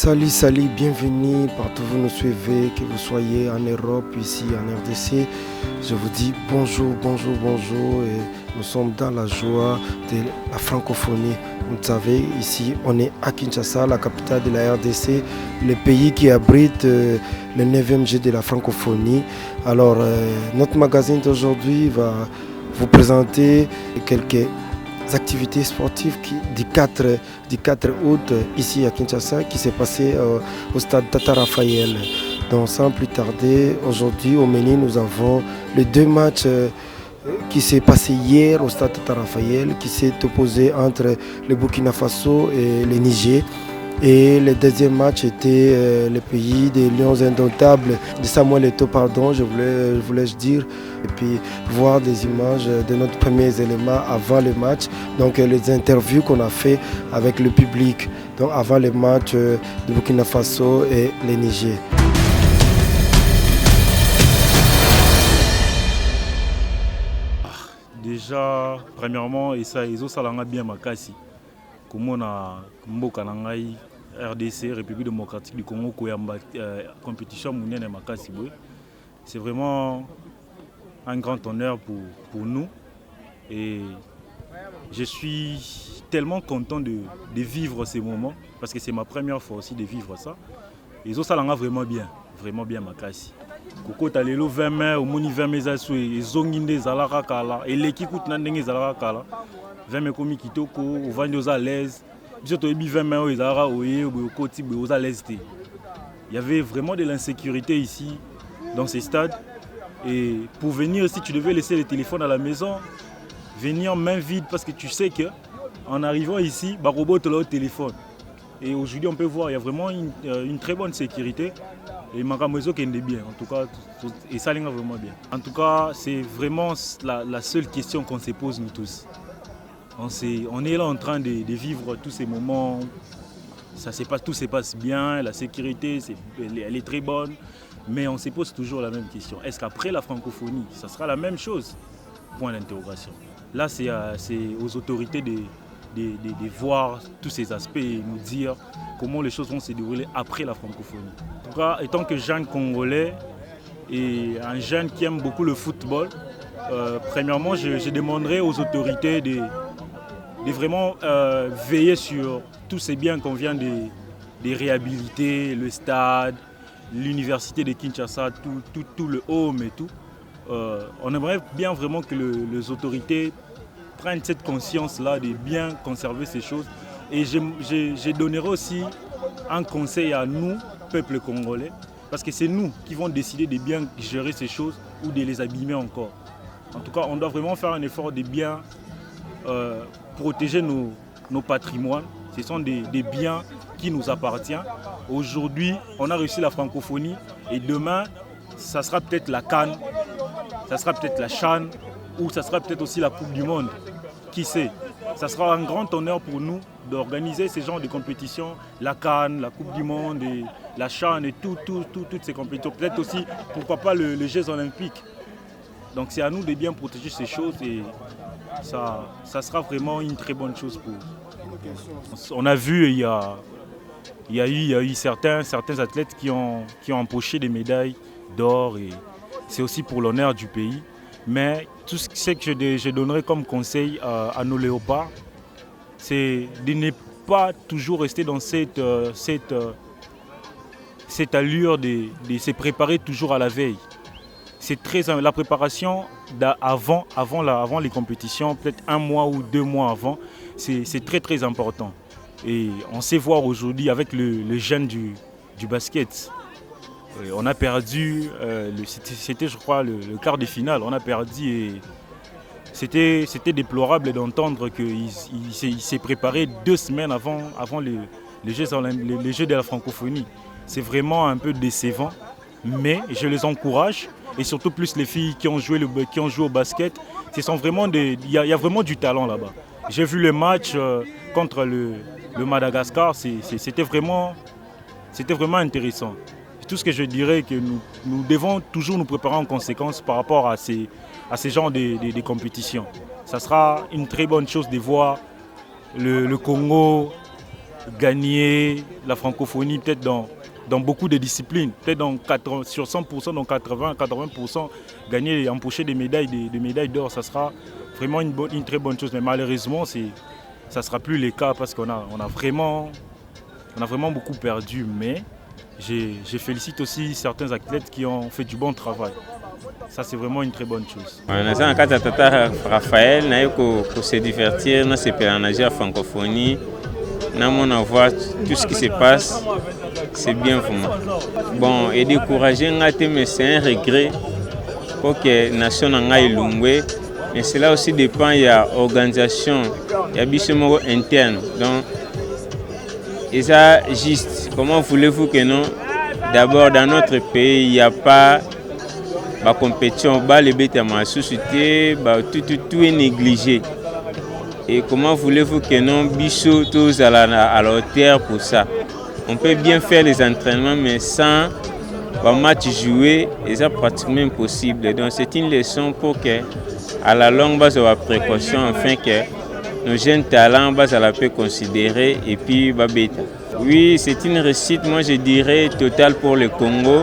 Salut, bienvenue partout où vous nous suivez, que vous soyez en Europe, ici en RDC. Je vous dis bonjour et nous sommes dans la joie de la francophonie. Vous savez, ici on est à Kinshasa, la capitale de la RDC, le pays qui abrite le 9e G de la francophonie. Alors notre magazine d'aujourd'hui va vous présenter quelques activités sportives du 4 août ici à Kinshasa qui s'est passé au stade Tata Raphaël. Donc sans plus tarder, aujourd'hui au menu nous avons les deux matchs qui s'est passé hier au stade Tata Raphaël, qui s'est opposé entre le Burkina Faso et le Niger. Et le deuxième match était le pays des Lions Indomptables, de Samuel Eto'o, je voulais dire. Et puis voir des images de notre premier élément avant le match. Donc les interviews qu'on a fait avec le public donc avant le match de Burkina Faso et le Niger. Déjà, premièrement, et ça, ils ont bien makasi. Comme on a mboka na ngai RDC, République démocratique du Congo, Koyamba, compétition mondiale makasi. C'est vraiment un grand honneur pour nous. Et je suis tellement content de vivre ces moments, parce que c'est ma première fois aussi de vivre ça. Ils ont vraiment bien makasi. Koko talelo 20 mai au moni 20 mai aso ezonginde zalaka kala eleki kutina ndenge zalaka kala 20 mai komi kitoko ovandi oza à l'aise biso toyebi 20 mai ezalaka oye okoti boye oza à l'aise te. Il y avait vraiment de l'insécurité ici dans ces stades et pour venir aussi tu devais laisser le téléphone à la maison, venir main vide parce que tu sais que en arrivant ici ba robot te le téléphone. Et aujourd'hui on peut voir il y a vraiment une très bonne sécurité. Et Makamozo qui est bien, en tout cas, et ça l'est vraiment bien. En tout cas, c'est vraiment la seule question qu'on se pose nous tous. On est là en train de vivre tous ces moments, tout se passe bien, la sécurité elle est très bonne, mais on se pose toujours la même question. Est-ce qu'après la francophonie, ça sera la même chose? Point d'interrogation. Là, c'est aux autorités de voir tous ces aspects et nous dire comment les choses vont se dérouler après la francophonie. En tout cas, étant que jeune Congolais et un jeune qui aime beaucoup le football, premièrement, je demanderai aux autorités de vraiment veiller sur tous ces biens qu'on vient de réhabiliter, le stade, l'université de Kinshasa, tout le home et tout. On aimerait bien vraiment que les autorités prennent cette conscience-là de bien conserver ces choses. Et je donnerai aussi un conseil à nous, peuple congolais, parce que c'est nous qui vont décider de bien gérer ces choses ou de les abîmer encore. En tout cas, on doit vraiment faire un effort de bien protéger nos patrimoines. Ce sont des biens qui nous appartiennent. Aujourd'hui, on a réussi la francophonie et demain, ça sera peut-être la CAN, ça sera peut-être la CHAN ou ça sera peut-être aussi la Coupe du Monde. Qui sait? Ça sera un grand honneur pour nous d'organiser ces genres de compétitions, la CAN, la Coupe du Monde, et la CHAN et toutes ces compétitions. Peut-être aussi, pourquoi pas, les Jeux Olympiques. Donc c'est à nous de bien protéger ces choses et ça sera vraiment une très bonne chose pour nous. On a vu, il y a eu certains athlètes qui ont empoché des médailles d'or et c'est aussi pour l'honneur du pays. Mais tout ce que je donnerais comme conseil à nos léopards, c'est de ne pas toujours rester dans cette allure de se préparer toujours à la veille. C'est la préparation avant les compétitions, peut-être 1 mois ou 2 mois avant, c'est très très important. Et on sait voir aujourd'hui avec le jeune du basket. On a perdu, c'était je crois le quart de finale, on a perdu et c'était déplorable d'entendre qu'il s'est préparé 2 semaines avant les Jeux de la francophonie. C'est vraiment un peu décevant, mais je les encourage et surtout plus les filles qui ont joué au basket. Il y a vraiment du talent là-bas. J'ai vu le match contre le Madagascar, c'était vraiment intéressant. Tout ce que je dirais que nous devons toujours nous préparer en conséquence par rapport à ces genres de compétitions. Ça sera une très bonne chose de voir le Congo gagner la francophonie peut-être dans beaucoup de disciplines. Peut-être sur 100%, dans 80%, gagner et empocher des médailles d'or, ça sera vraiment une très bonne chose. Mais malheureusement, ça ne sera plus le cas parce qu'on a vraiment beaucoup perdu. Mais je félicite aussi certains athlètes qui ont fait du bon travail. Ça, c'est vraiment une très bonne chose. Nous avons Tata Raphaël, pour se divertir, nous avons nager à francophonie. Nous avons voir tout ce qui se passe, c'est bien vraiment. Bon, et décourager, mais c'est un regret pour que la nation ait l'ungwe. Mais cela aussi dépend de l'organisation, il y a des interne. Donc, et ça, juste, comment voulez-vous que non? D'abord, dans notre pays, il n'y a pas de compétition, les bêtes à ma société, tout est négligé. Et comment voulez-vous que non, Bichot, tous à la hauteur pour ça? On peut bien faire les entraînements, mais sans match joué, c'est pratiquement impossible. Donc, c'est une leçon pour que, à la longue, base de la précaution, afin que nos jeunes talents, base à la peut considérer et puis bêta. Oui, c'est une réussite, moi je dirais, totale pour le Congo.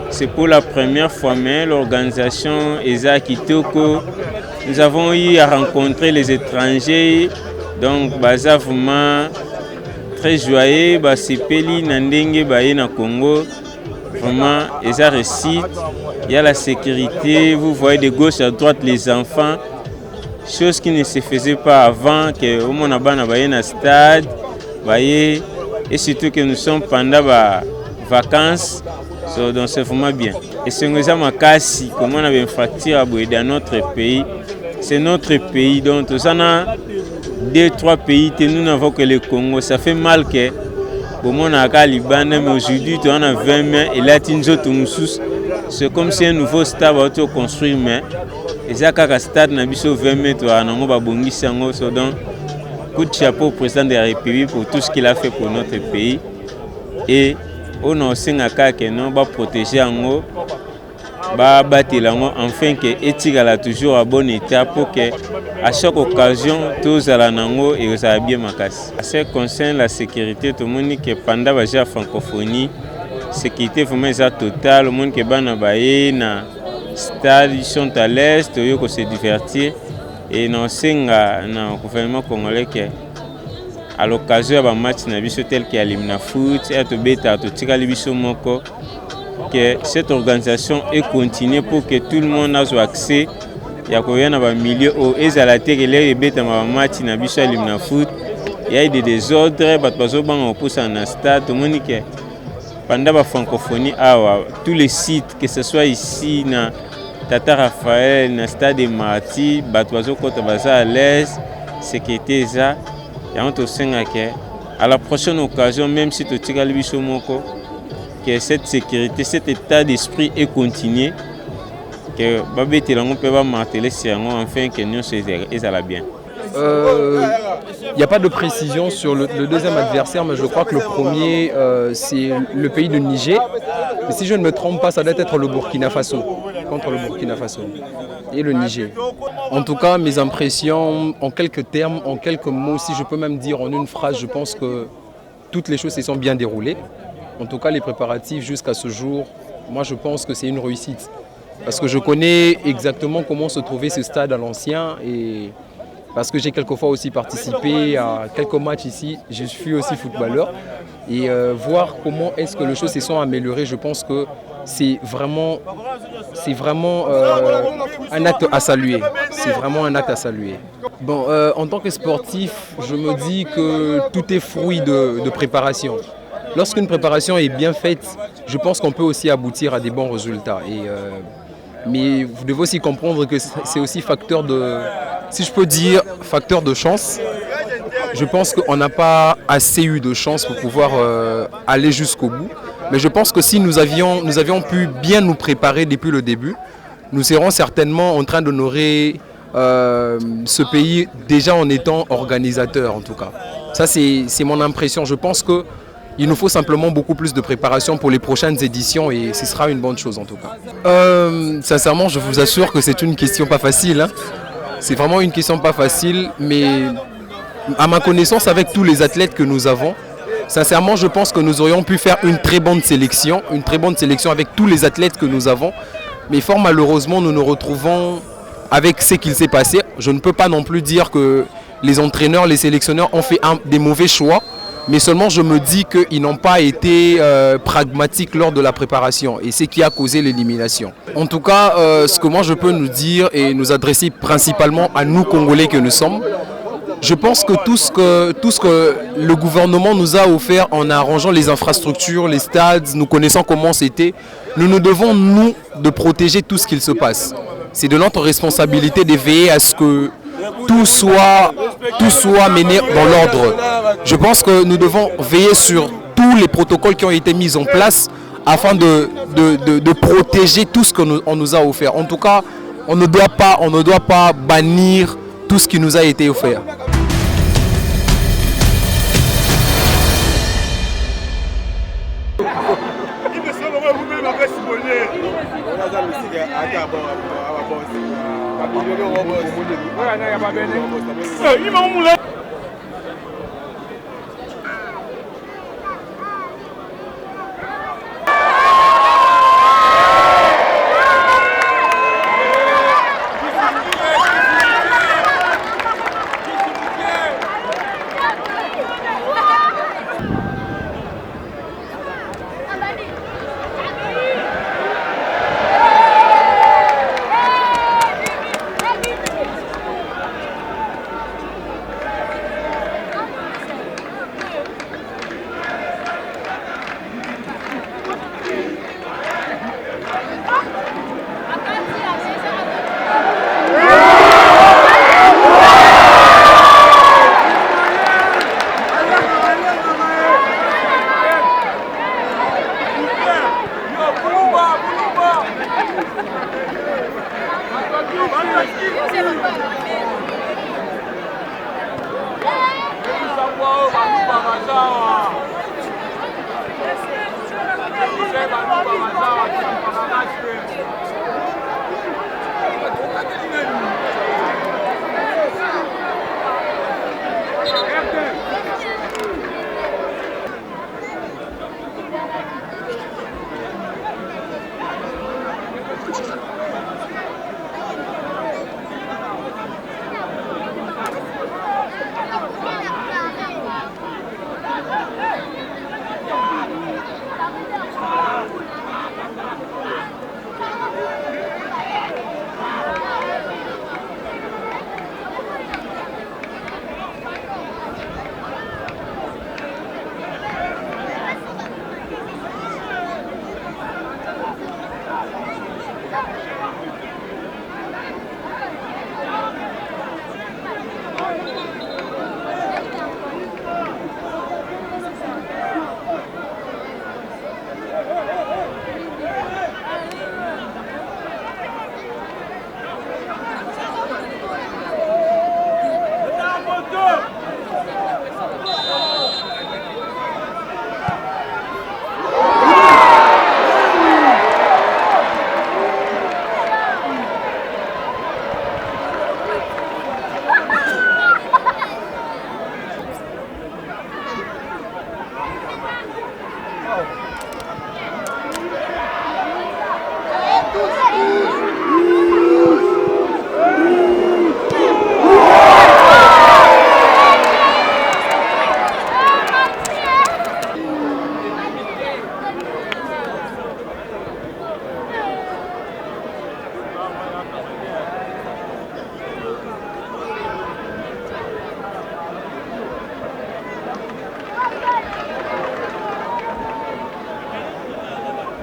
C'est pour la première fois, mais l'organisation ESA Kitoko, nous avons eu à rencontrer les étrangers, donc c'est vraiment très joyeux, c'est Peli Nandenge na Congo, vraiment ESA réussite, il y a la sécurité, vous voyez de gauche à droite les enfants, chose qui ne se faisait pas avant, que au monde a un stade, et surtout que nous sommes pendant les vacances. Donc c'est vraiment bien. Et ce que nous avons cassé, comme on avait une fracture dans notre pays, c'est notre pays. Donc nous avons 2-3 pays, nous n'avons que le Congo. Ça fait mal que on a le Liban, mais aujourd'hui on a 20 mains et là c'est comme si un nouveau stade va être construit, mais il y a un stade qui a 20 mètres, donc coup de chapeau au président de la République pour tout ce qu'il a fait pour notre pays. Et on a aussi protéger afin que l'éthique est toujours à bon état pour que à chaque occasion tous à nango et aux bien makas. À ce qui concerne la sécurité, tout le monde qui pendant la francophonie, sécurité vraiment totale, le monde qui est na stade, ils sont à l'aise, ils se divertir et nous sommes dans le gouvernement congolais que à l'occasion d'un match tel qu'il y a l'Imna Foot, que cette organisation est continue pour que tout le monde ait accès. Il y a un milieu où il y a un match à l'Imna Foot, il y a des désordres, il y a un stade, tout le monde qui pendant la francophonie, tous les sites, que ce soit ici, na Tata Raphaël, na stade de Marty, Batouazo Kotabaza à l'aise, sécurité ça. À la prochaine occasion, même si tu tires le bichon moko, que cette sécurité, cet état d'esprit est continué, que Babé Telango peut pas marteler sur nous afin que nous soyons bien. Il n'y a pas de précision sur le deuxième adversaire, mais je crois que le premier, c'est le pays de Niger. Mais si je ne me trompe pas, ça doit être le Burkina Faso, contre le Burkina Faso et le Niger. En tout cas, mes impressions, en quelques termes, en quelques mots, si je peux même dire en une phrase, je pense que toutes les choses se sont bien déroulées. En tout cas, les préparatifs jusqu'à ce jour, moi je pense que c'est une réussite. Parce que je connais exactement comment se trouvait ce stade à l'ancien et parce que j'ai quelquefois aussi participé à quelques matchs ici, je suis aussi footballeur. Et voir comment est-ce que les choses se sont améliorées, je pense que c'est vraiment un acte à saluer. C'est vraiment un acte à saluer. Bon, en tant que sportif, je me dis que tout est fruit de préparation. Lorsqu'une préparation est bien faite, je pense qu'on peut aussi aboutir à des bons résultats. Mais vous devez aussi comprendre que c'est aussi facteur de, si je peux dire, facteur de chance. Je pense qu'on n'a pas assez eu de chance pour pouvoir aller jusqu'au bout. Mais je pense que si nous avions pu bien nous préparer depuis le début, nous serons certainement en train d'honorer ce pays déjà en étant organisateur en tout cas. Ça c'est mon impression. Je pense qu'il nous faut simplement beaucoup plus de préparation pour les prochaines éditions et ce sera une bonne chose en tout cas. Sincèrement, je vous assure que c'est une question pas facile. Hein. C'est vraiment une question pas facile, mais à ma connaissance, avec tous les athlètes que nous avons, Sincèrement, je pense que nous aurions pu faire une très bonne sélection avec tous les athlètes que nous avons. Mais fort malheureusement, nous nous retrouvons avec ce qu'il s'est passé. Je ne peux pas non plus dire que les entraîneurs, les sélectionneurs ont fait des mauvais choix. Mais seulement je me dis qu'ils n'ont pas été pragmatiques lors de la préparation. Et c'est ce qui a causé l'élimination. En tout cas, ce que moi je peux nous dire et nous adresser principalement à nous Congolais que nous sommes, je pense que tout ce que le gouvernement nous a offert en arrangeant les infrastructures, les stades, nous connaissons comment c'était, nous devons, nous, de protéger tout ce qu'il se passe. C'est de notre responsabilité de veiller à ce que tout soit mené dans l'ordre. Je pense que nous devons veiller sur tous les protocoles qui ont été mis en place afin de protéger tout ce qu'on nous a offert. En tout cas, on ne doit pas bannir tout ce qui nous a été offert.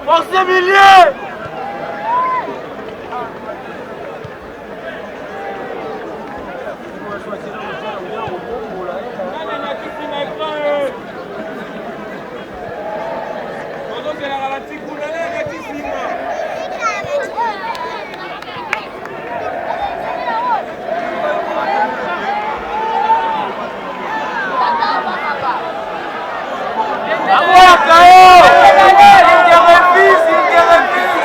Force milieu! Il te refuse!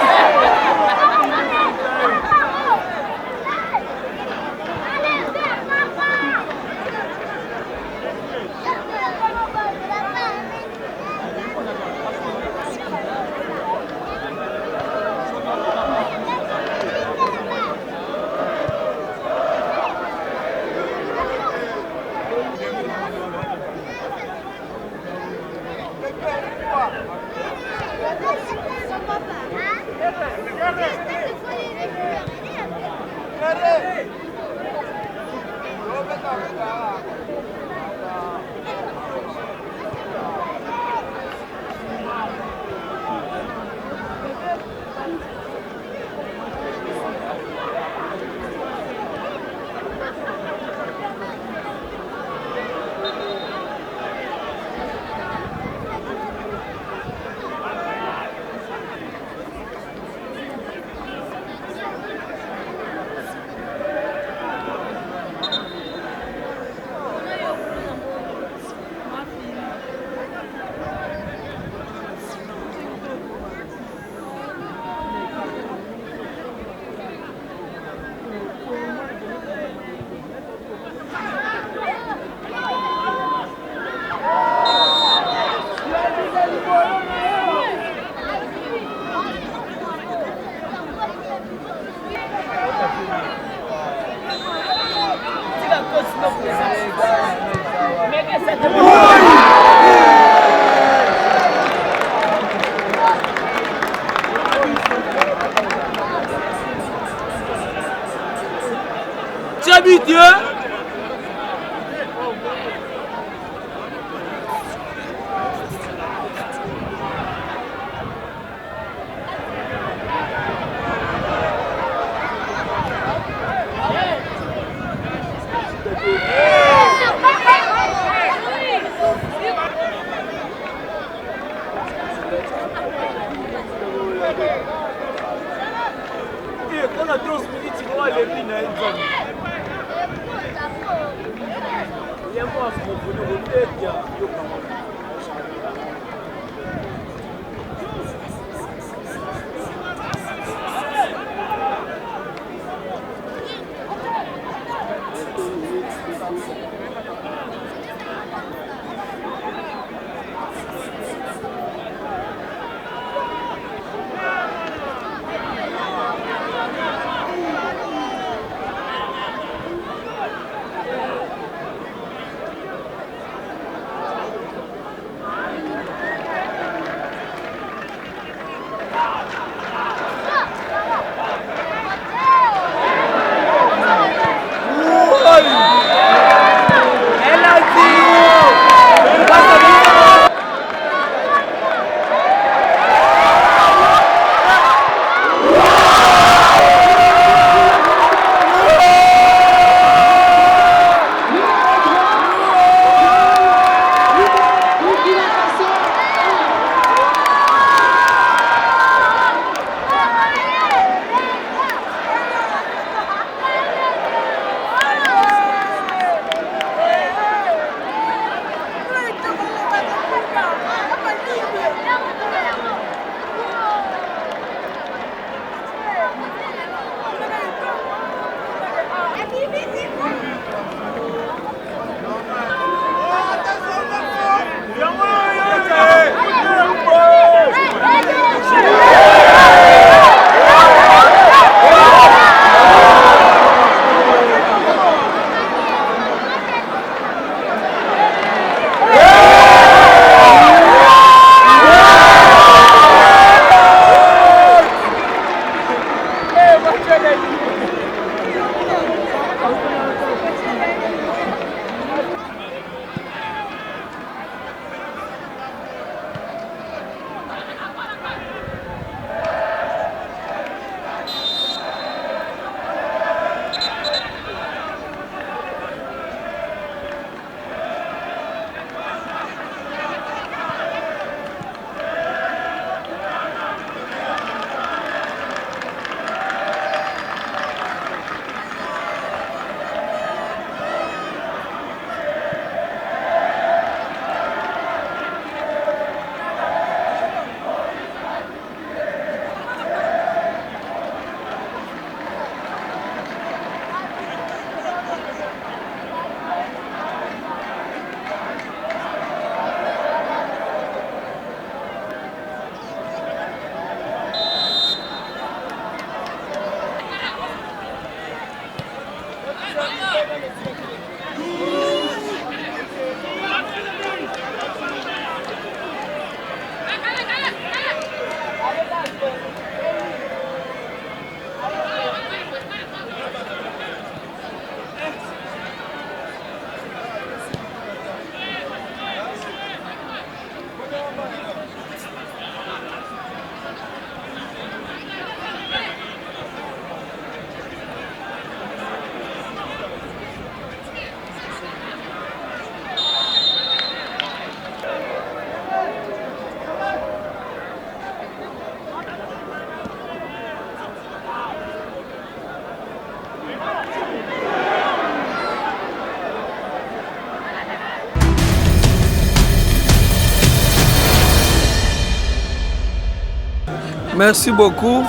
Merci beaucoup.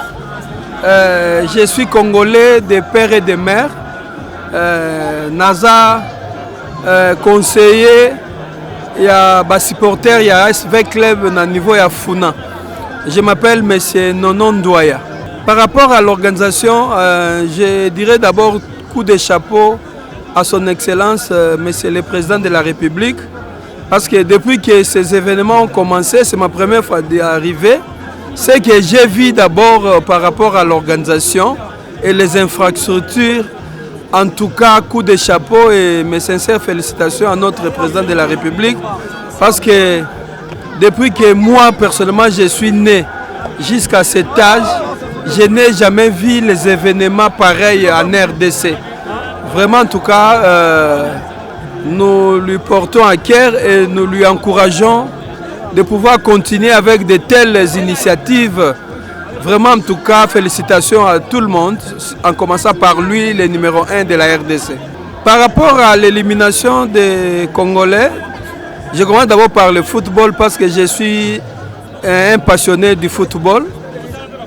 Je suis congolais de père et de mère. Naza, conseiller, il y a des supporters, il y a SV Club au niveau de Funa. Je m'appelle M. Nonon Douaya. Par rapport à l'organisation, je dirais d'abord coup de chapeau à son Excellence, Monsieur le Président de la République. Parce que depuis que ces événements ont commencé, c'est ma première fois d'arriver. Ce que j'ai vu d'abord par rapport à l'organisation et les infrastructures, en tout cas, coup de chapeau et mes sincères félicitations à notre Président de la République. Parce que depuis que moi, personnellement, je suis né jusqu'à cet âge, je n'ai jamais vu les événements pareils en RDC. Vraiment, en tout cas, nous lui portons à cœur et nous lui encourageons de pouvoir continuer avec de telles initiatives. Vraiment, en tout cas, félicitations à tout le monde, en commençant par lui, le numéro 1 de la RDC. Par rapport à l'élimination des Congolais, je commence d'abord par le football parce que je suis un passionné du football.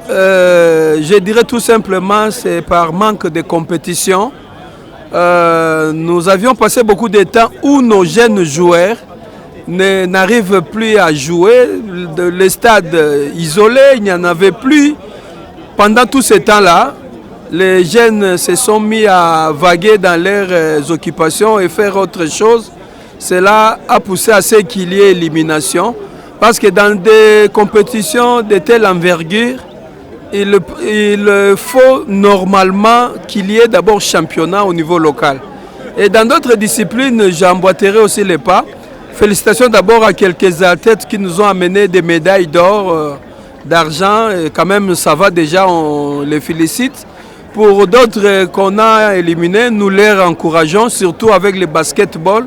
Je dirais tout simplement c'est par manque de compétition. Nous avions passé beaucoup de temps où nos jeunes joueurs n'arrivent plus à jouer. Les stades isolés, il n'y en avait plus. Pendant tout ce temps-là, les jeunes se sont mis à vaguer dans leurs occupations et faire autre chose. Cela a poussé à ce qu'il y ait élimination. Parce que dans des compétitions de telle envergure, il faut normalement qu'il y ait d'abord championnat au niveau local. Et dans d'autres disciplines, j'emboîterai aussi les pas. Félicitations d'abord à quelques athlètes qui nous ont amené des médailles d'or, d'argent. Et quand même, ça va déjà, on les félicite. Pour d'autres qu'on a éliminés, nous les encourageons, surtout avec le basketball.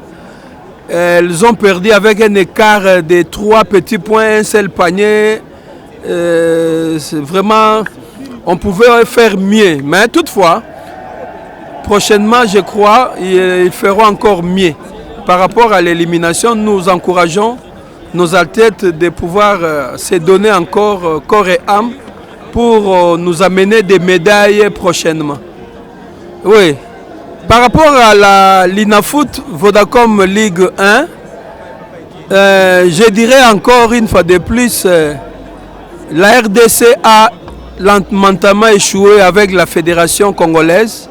Elles ont perdu avec un écart de 3 petits points, un seul panier. Vraiment, on pouvait faire mieux. Mais toutefois, prochainement, je crois, ils feront encore mieux. Par rapport à l'élimination, nous encourageons nos athlètes de pouvoir se donner encore corps et âme pour nous amener des médailles prochainement. Oui. Par rapport à l'INAFOOT Vodacom Ligue 1, je dirais encore une fois de plus, la RDC a lamentablement échoué avec la fédération congolaise.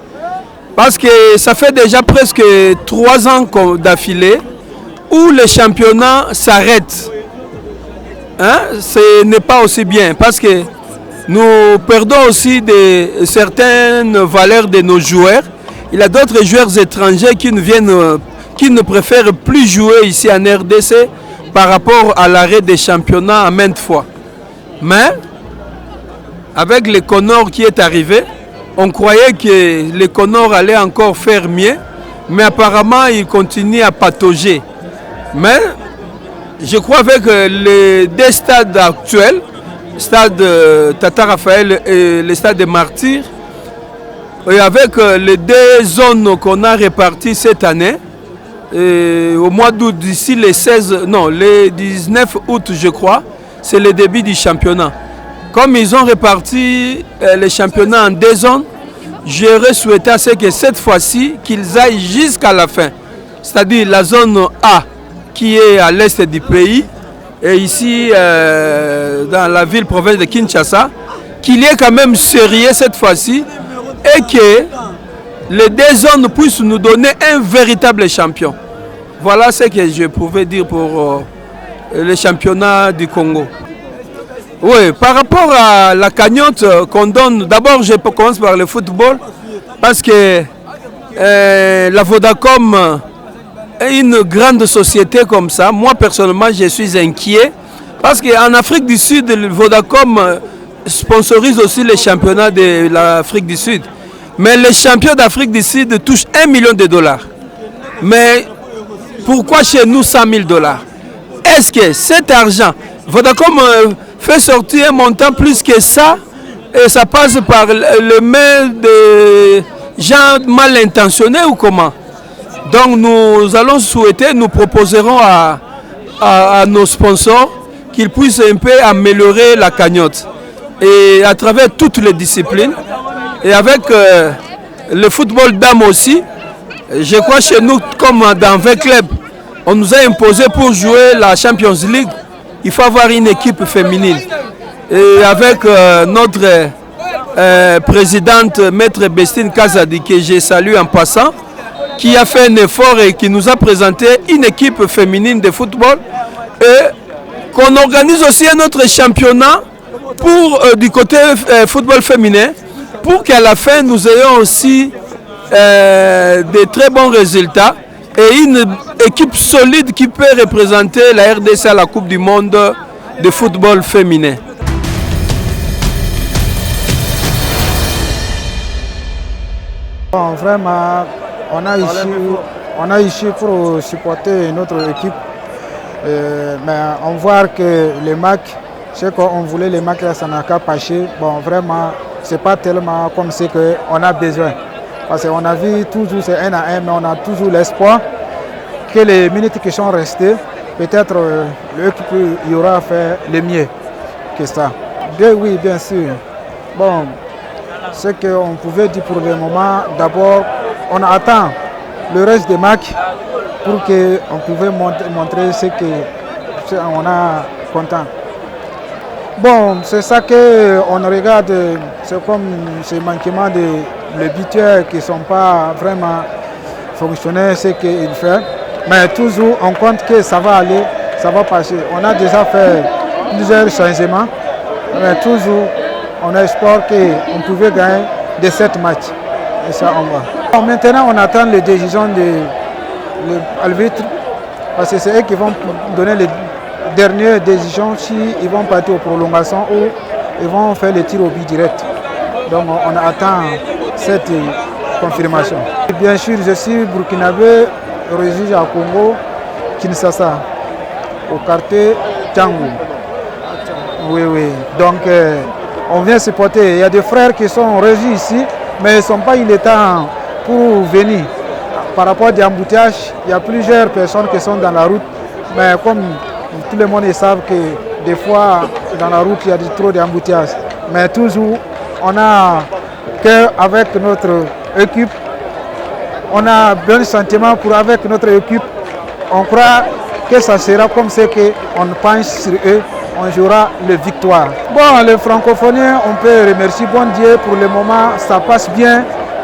Parce que ça fait déjà presque 3 ans d'affilée où le championnat s'arrête. Ce n'est pas aussi bien parce que nous perdons aussi certaines valeurs de nos joueurs. Il y a d'autres joueurs étrangers qui ne préfèrent plus jouer ici en RDC par rapport à l'arrêt des championnats à maintes fois. Mais avec le Conor qui est arrivé, on croyait que les Conor allaient encore faire mieux, mais apparemment ils continuent à patauger. Mais je crois avec les 2 stades actuels, le stade Tata Raphaël et le stade des Martyrs, et avec les 2 zones qu'on a réparties cette année, au mois d'août, d'ici le 19 août je crois, c'est le début du championnat. Comme ils ont réparti les championnats en 2 zones, j'aurais souhaité à ce que cette fois-ci, qu'ils aillent jusqu'à la fin. C'est-à-dire la zone A, qui est à l'est du pays, et ici, dans la ville-province de Kinshasa, qu'il y ait quand même sérieux cette fois-ci, et que les 2 zones puissent nous donner un véritable champion. Voilà ce que je pouvais dire pour le championnat du Congo. Oui, par rapport à la cagnotte qu'on donne, d'abord je commence par le football parce que la Vodacom est une grande société comme ça. Moi personnellement je suis inquiet parce qu'en Afrique du Sud, le Vodacom sponsorise aussi les championnats de l'Afrique du Sud. Mais les champions d'Afrique du Sud touchent $1 million. Mais pourquoi chez nous $100 000? Est-ce que cet argent, Vodacom fait sortir un montant plus que ça et ça passe par le main de gens mal intentionnés ou comment? Donc nous allons souhaiter, nous proposerons à nos sponsors qu'ils puissent un peu améliorer la cagnotte. et à travers toutes les disciplines. Et avec le football d'âme aussi, je crois chez nous, comme dans 20 clubs, on nous a imposé pour jouer la Champions League, il faut avoir une équipe féminine. Et avec notre présidente, Maître Bestine Kazadi, que je salue en passant, qui a fait un effort et qui nous a présenté une équipe féminine de football. Et qu'on organise aussi un autre championnat pour, du côté football féminin, pour qu'à la fin nous ayons aussi de très bons résultats et une équipe solide qui peut représenter la RDC à la Coupe du Monde de football féminin. Bon, vraiment, on a ici pour supporter notre équipe, mais on voit que les matchs, ce qu'on voulait, les matchs, ça n'a qu'à passer. Bon, vraiment, c'est pas tellement comme ce qu'on a besoin. Parce qu'on a vu toujours c'est 1-1, mais on a toujours l'espoir que les minutes qui sont restées, peut-être l'équipe y aura fait le mieux que ça. Oui, bien sûr. Bon, ce qu'on pouvait dire pour le moment, d'abord, on attend le reste des matchs pour qu'on puisse montrer ce qu'on a content. Bon, c'est ça qu'on regarde, c'est comme ce manquement de buteurs qui ne sont pas vraiment fonctionnels, ce qu'il fait. Mais toujours, on compte que ça va aller, ça va passer. On a déjà fait plusieurs changements, mais toujours, on espère qu'on pouvait gagner de 7 matchs. Et ça, on va. Bon, maintenant, on attend les décisions de l'arbitre, parce que c'est eux qui vont donner les dernières décisions s'ils vont partir aux prolongations ou ils vont faire le tir au but direct. Donc, on attend cette confirmation. Et bien sûr, je suis burkinabé, réfugié à Congo, Kinshasa, au quartier Tchangou. Oui, oui. Donc, on vient supporter. Il y a des frères qui sont réfugiés ici, mais ils ne sont pas eu le temps pour venir. Par rapport à des embouteillages, il y a plusieurs personnes qui sont dans la route, mais comme tout le monde sait que des fois, dans la route, il y a trop d'embouteillages. Mais toujours, on a qu'avec notre équipe, on a un bon sentiment pour avec notre équipe. On croit que ça sera comme ce qu'on pense sur eux, on jouera les victoires. Bon, les francophoniens, on peut remercier bon Dieu pour le moment, ça passe bien.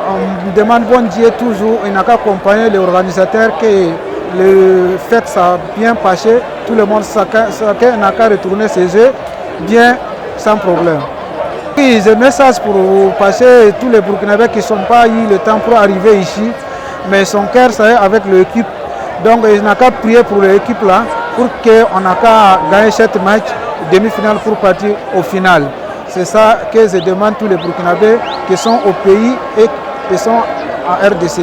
On demande bon Dieu toujours, il n'a qu'à accompagner les organisateurs que le fait ça a bien passé. Tout le monde chacun n'a qu'à retourner ses œufs bien sans problème. Oui, j'ai un message pour passer tous les Burkinabés qui n'ont pas eu le temps pour arriver ici, mais son cœur ça est avec l'équipe. Donc il n'a qu'à prier pour l'équipe là, pour qu'on n'a qu'à gagner cette match demi-finale pour partir au final. C'est ça que je demande tous les Burkinabés qui sont au pays et qui sont en RDC.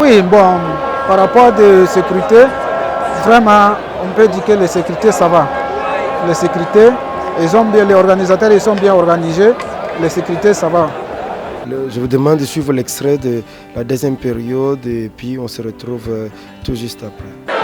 Oui, bon, par rapport à la sécurité, vraiment, on peut dire que la sécurité, ça va. La sécurité, les organisateurs, ils sont bien organisés. La sécurité, ça va. Je vous demande de suivre l'extrait de la deuxième période et puis on se retrouve tout juste après.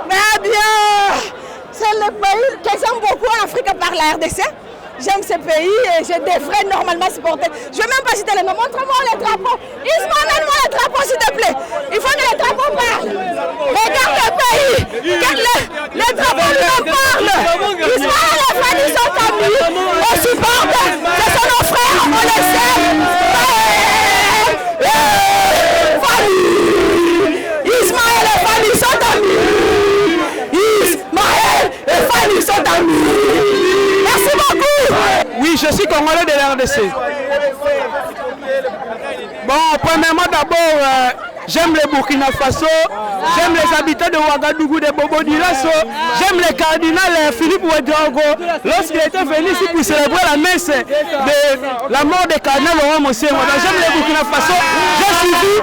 Mais bien, c'est le pays que j'aime beaucoup en Afrique par la RDC. J'aime ce pays et je devrais normalement supporter. Je ne vais même pas citer les noms. Montre-moi le drapeau. Isma, amène-moi le drapeau s'il te plaît. Il faut que le drapeau parle. Regarde le pays. Le drapeau nous parle. Isma et les frères, ils sont amis. On supporte. Ce sont nos frères. On les aime. Ismaël et Fanny sont amis. Ismaël et Fanny sont amis. Merci beaucoup. Oui, je suis congolais de la RDC. Bon, premièrement d'abord, j'aime les Burkina Faso, j'aime les habitants de Ouagadougou, de Bobo Dioulasso, j'aime le cardinal Philippe Ouedraogo. Lorsqu'il était venu ici pour célébrer la messe de la mort du cardinal Laurent Mosengo. J'aime les Burkina Faso, j'ai suivi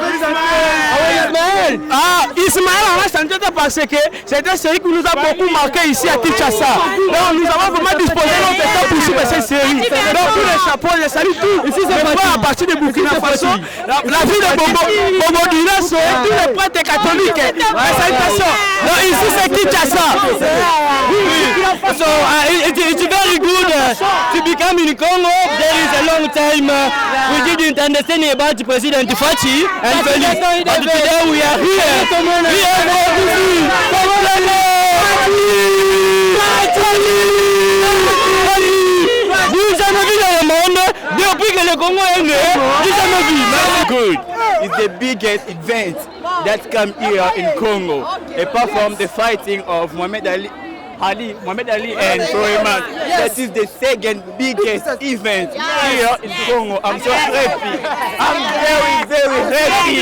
Ismaël en santé parce que c'était celui qui nous a beaucoup marqué ici à Kinshasa. Donc nous avons vraiment disposé notre temps pour suivre cette série. Donc pour les chapeaux, je salue tout. Ici c'est à partir de Burkina Faso, la ville de Bobo Dioulasso, tous les prêtres catholiques. Salutations. Donc ici c'est Kinshasa. So it's very good to become in Congo. There is a long time we didn't understand about President Fachi and Felix. But today we are here. We are depuis que le Congo est né, good. It's the biggest event that come here in Congo, apart from the fighting of Muhammad Ali and Soleiman. That is the second biggest event here in Congo. I'm so happy. I'm very, very happy.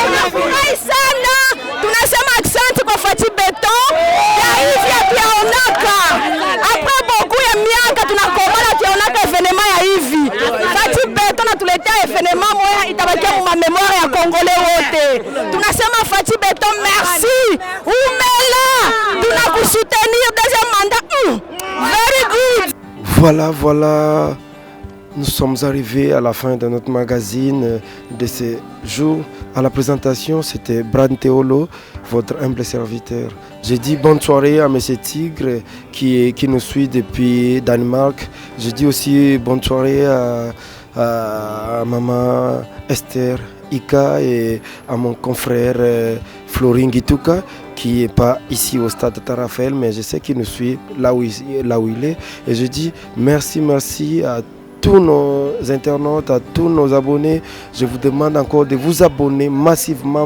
Tunafurahi sana, tunasema asante kwa Fati Beton ya hivi ya Tiaonaka. Après beaucoup ya miaka tunakomana Tiaonaka evenema ya hivi. Fati Beton natuletea evenema moya itabakia mu memoire ya Congolais wote. Tunasema Fati Beton merci. Umela, tunakusoutenir deuxième mandat. Very good. Voilà. Nous sommes arrivés à la fin de notre magazine de ce jour. À la présentation, c'était Brad Teolo, votre humble serviteur. J'ai dit bonne soirée à M. Tigre qui nous suit depuis Danemark. J'ai dit aussi bonne soirée à maman Esther Ika et à mon confrère Florin Gituka qui n'est pas ici au stade de Tarafel, mais je sais qu'il nous suit là où il est. Et je dis merci à tous nos internautes, à tous nos abonnés. Je vous demande encore de vous abonner massivement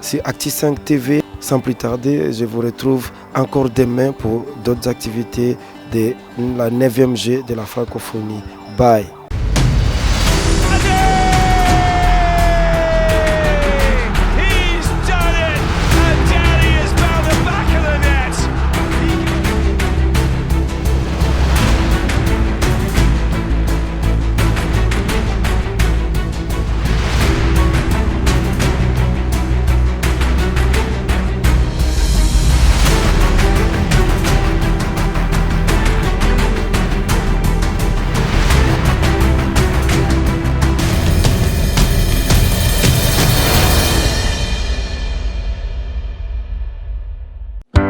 sur Acti5 TV. Sans plus tarder, je vous retrouve encore demain pour d'autres activités de la 9e G de la francophonie. Bye.